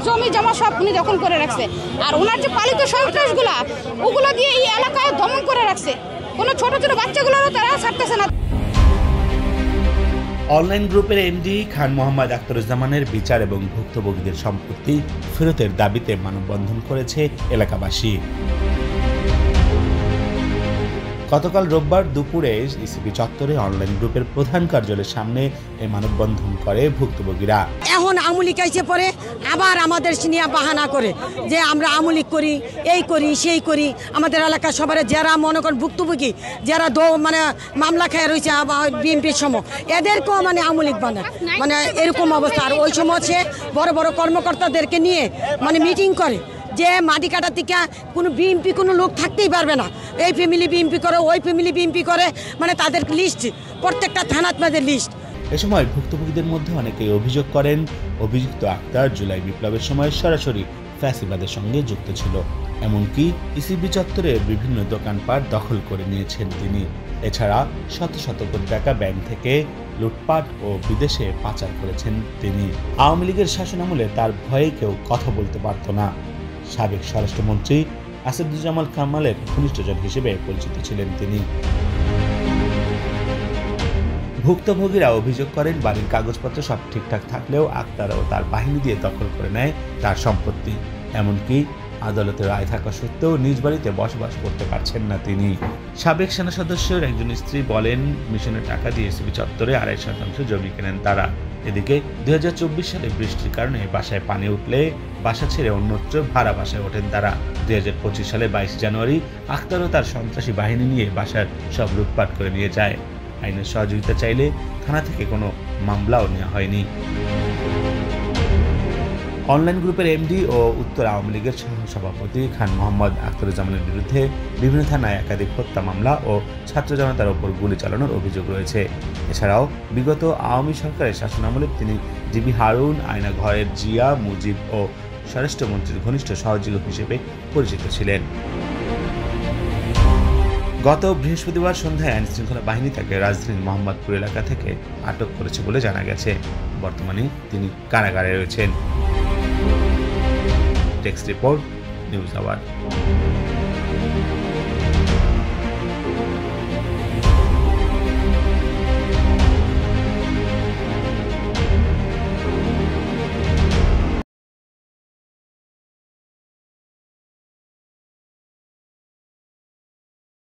জমি জমা সব উনি দখল করে রাখছে। আর ওনার যে পালিত সন্ত্রাসগুলা ওগুলো দিয়ে এই এলাকায় দমন করে রাখছে। কোনো ছোট ছোট বাচ্চাগুলোরও তারা ছাড়তেছে না। অনলাইন গ্রুপের এমডি খান মোহাম্মদ আখতারুজ্জামানের বিচার এবং ভুক্তভোগীদের সম্পত্তি ফেরতের দাবিতে মানববন্ধন করেছে এলাকাবাসী। গতকাল রোববার দুপুরে ইসিবি চত্বরে অনলাইন গ্রুপের প্রধান কার্যালয়ের সামনে এই মানববন্ধন করে ভুক্তভোগীরা। এখন আমলিক আইসে পরে আবার আমাদের নিয়ে বাহানা করে যে আমরা আমলিক করি, এই করি, সেই করি। আমাদের এলাকার সবার যারা মনে করেন ভুক্তভোগী, যারা মানে মামলা খেয়ে রয়েছে বিএনপির সময়, এদেরকেও মানে আমলিক বানায়, মানে এরকম অবস্থা। আর ওই সময় সে বড় বড় কর্মকর্তাদেরকে নিয়ে মানে মিটিং করে যে মাটি কাটা থেকে কোনো বিএমপি কোনো লোক থাকতেই পারবে না, এই ফ্যামিলি বিএমপি করে, ওই ফ্যামিলি বিএমপি করে, মানে তাদের লিস্ট প্রত্যেকটা থানাত তাদের লিস্ট। এ সময় ভুক্তভোগীদের মধ্যে অনেকেই অভিযোগ করেন অভিযুক্ত আক্তার জুলাই বিপ্লবের সময় সরাসরি ফ্যাসিবাদের সঙ্গে যুক্ত ছিল। এমনকি ইসিবি চত্বরের বিভিন্ন দোকানপাট দখল করে নিয়েছেন তিনি। এছাড়া শত শত কোটি টাকা ব্যাংক থেকে লুটপাট ও বিদেশে পাচার করেছেন তিনি। আওয়ামী লীগের শাসনামলে তার ভয়ে কেউ কথা বলতে পারত না। সাবেক স্বরাষ্ট্রমন্ত্রী আসাদুজ্জামান কামালের ঘনিষ্ঠজন হিসেবে পরিচিত ছিলেন তিনি। ভুক্তভোগীরা অভিযোগ করেন বাড়ির কাগজপত্র সব ঠিকঠাক থাকলেও আক্তার ও তার বাহিনী দিয়ে দখল করে নেয় তার সম্পত্তি। এমনকি আদালতের রায় থাকা সত্ত্বেও নিজ বাড়িতে বসবাস করতে পারছেন না তিনি। সাবেক সেনা সদস্যের একজন স্ত্রী বলেন, মিশনের টাকা দিয়ে ইসিবি চত্বরে 2.5% জমি কেনেন তারা। এদিকে 2024 সালে বৃষ্টির কারণে বাসায় পানি উঠলে বাসা ছেড়ে অন্যত্র ভাড়া বাসায় ওঠেন তারা। 2025 সালে 22 জানুয়ারি আক্তারও তার সন্ত্রাসী বাহিনী নিয়ে বাসার সব লুটপাট করে নিয়ে যায়। আইনের সহযোগিতা চাইলে থানা থেকে কোনো মামলাও নেওয়া হয়নি। অনলাইন গ্রুপের এমডি ও উত্তর আওয়ামী লীগের সহসভাপতি খান মোহাম্মদ আখতারুজ্জামানের বিরুদ্ধে বিভিন্ন থানায় একাধিক হত্যা মামলা ও ছাত্র জনতার ওপর গুলি চালানোর অভিযোগ রয়েছে। এছাড়াও বিগত আওয়ামী সরকারের শাসনামলে তিনি জিবি হারুন, আয়না ঘরের জিয়া, মুজিব ও স্বরাষ্ট্রমন্ত্রীর ঘনিষ্ঠ সহযোগী হিসেবে পরিচিত ছিলেন। গত বৃহস্পতিবার সন্ধ্যায় আইনশৃঙ্খলা বাহিনী তাকে রাজধানীর মোহাম্মদপুর এলাকা থেকে আটক করেছে বলে জানা গেছে। বর্তমানে তিনি কারাগারে রয়েছেন। Text report, news hour.